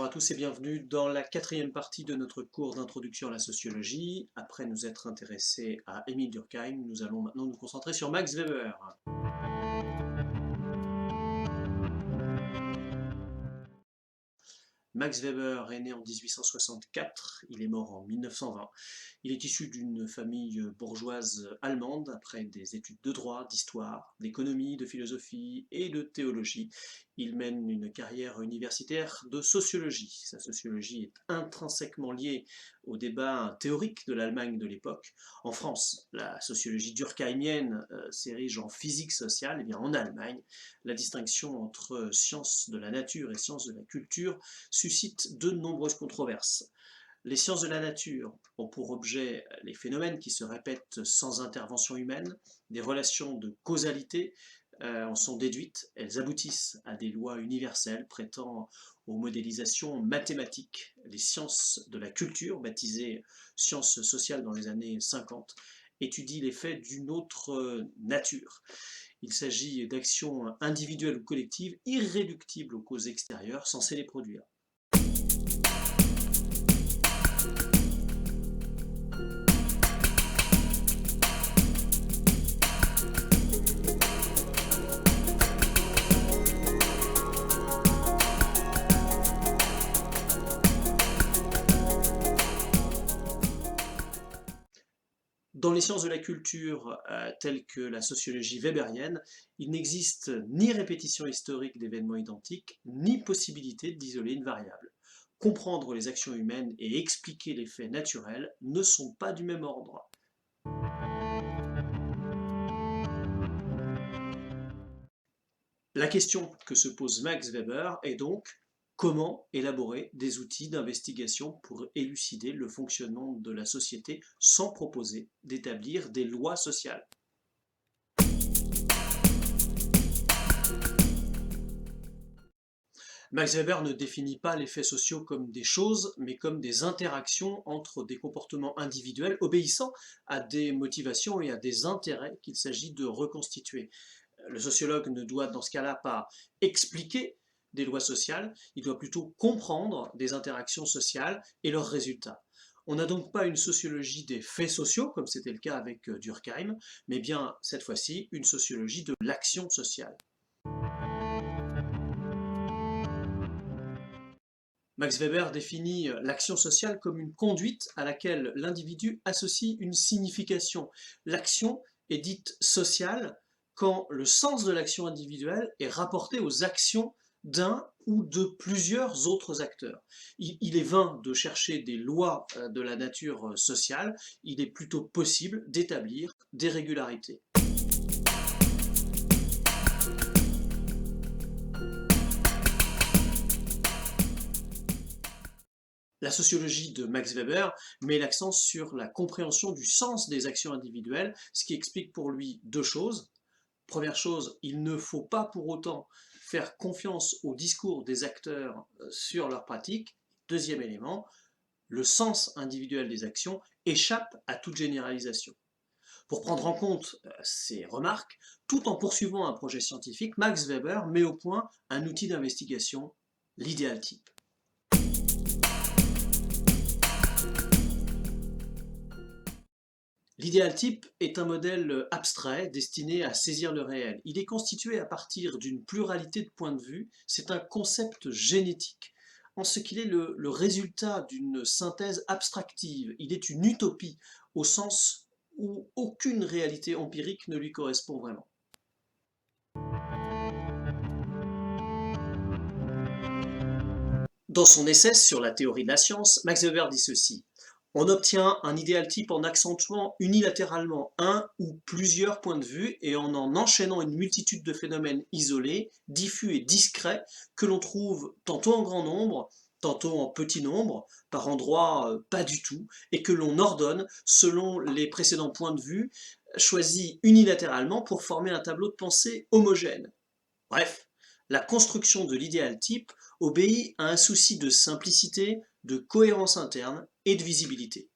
à tous et bienvenue dans la quatrième partie de notre cours d'introduction à la sociologie. Après nous être intéressés à Émile Durkheim, nous allons maintenant nous concentrer sur Max Weber. Max Weber est né en 1864, il est mort en 1920. Il est issu d'une famille bourgeoise allemande après des études de droit, d'histoire, d'économie, de philosophie et de théologie. Il mène une carrière universitaire de sociologie. Sa sociologie est intrinsèquement liée au débat théorique de l'Allemagne de l'époque. En France, la sociologie durkheimienne s'érige en physique sociale, et bien en Allemagne, la distinction entre sciences de la nature et sciences de la culture suscite de nombreuses controverses. Les sciences de la nature ont pour objet les phénomènes qui se répètent sans intervention humaine, des relations de causalité en sont déduites, elles aboutissent à des lois universelles prêtant aux modélisations mathématiques. Les sciences de la culture, baptisées sciences sociales dans les années 50, étudient les faits d'une autre nature. Il s'agit d'actions individuelles ou collectives irréductibles aux causes extérieures censées les produire. Dans les sciences de la culture, telles que la sociologie weberienne, il n'existe ni répétition historique d'événements identiques, ni possibilité d'isoler une variable. Comprendre les actions humaines et expliquer les faits naturels ne sont pas du même ordre. La question que se pose Max Weber est donc: comment élaborer des outils d'investigation pour élucider le fonctionnement de la société sans proposer d'établir des lois sociales? Max Weber ne définit pas les faits sociaux comme des choses, mais comme des interactions entre des comportements individuels obéissant à des motivations et à des intérêts qu'il s'agit de reconstituer. Le sociologue ne doit dans ce cas-là pas expliquer des lois sociales, il doit plutôt comprendre des interactions sociales et leurs résultats. On n'a donc pas une sociologie des faits sociaux, comme c'était le cas avec Durkheim, mais bien, cette fois-ci, une sociologie de l'action sociale. Max Weber définit l'action sociale comme une conduite à laquelle l'individu associe une signification. L'action est dite sociale quand le sens de l'action individuelle est rapporté aux actions d'un ou de plusieurs autres acteurs. Il est vain de chercher des lois de la nature sociale, il est plutôt possible d'établir des régularités. La sociologie de Max Weber met l'accent sur la compréhension du sens des actions individuelles, ce qui explique pour lui deux choses. Première chose, il ne faut pas pour autant faire confiance au discours des acteurs sur leurs pratiques. Deuxième élément, le sens individuel des actions échappe à toute généralisation. Pour prendre en compte ces remarques, tout en poursuivant un projet scientifique, Max Weber met au point un outil d'investigation, l'idéal type. L'idéal type est un modèle abstrait destiné à saisir le réel. Il est constitué à partir d'une pluralité de points de vue, c'est un concept génétique, en ce qu'il est le résultat d'une synthèse abstractive. Il est une utopie, au sens où aucune réalité empirique ne lui correspond vraiment. Dans son essai sur la théorie de la science, Max Weber dit ceci: on obtient un idéal type en accentuant unilatéralement un ou plusieurs points de vue et en enchaînant une multitude de phénomènes isolés, diffus et discrets que l'on trouve tantôt en grand nombre, tantôt en petit nombre, par endroits pas du tout, et que l'on ordonne selon les précédents points de vue choisis unilatéralement pour former un tableau de pensée homogène. Bref, la construction de l'idéal type obéit à un souci de simplicité, de cohérence interne et de visibilité.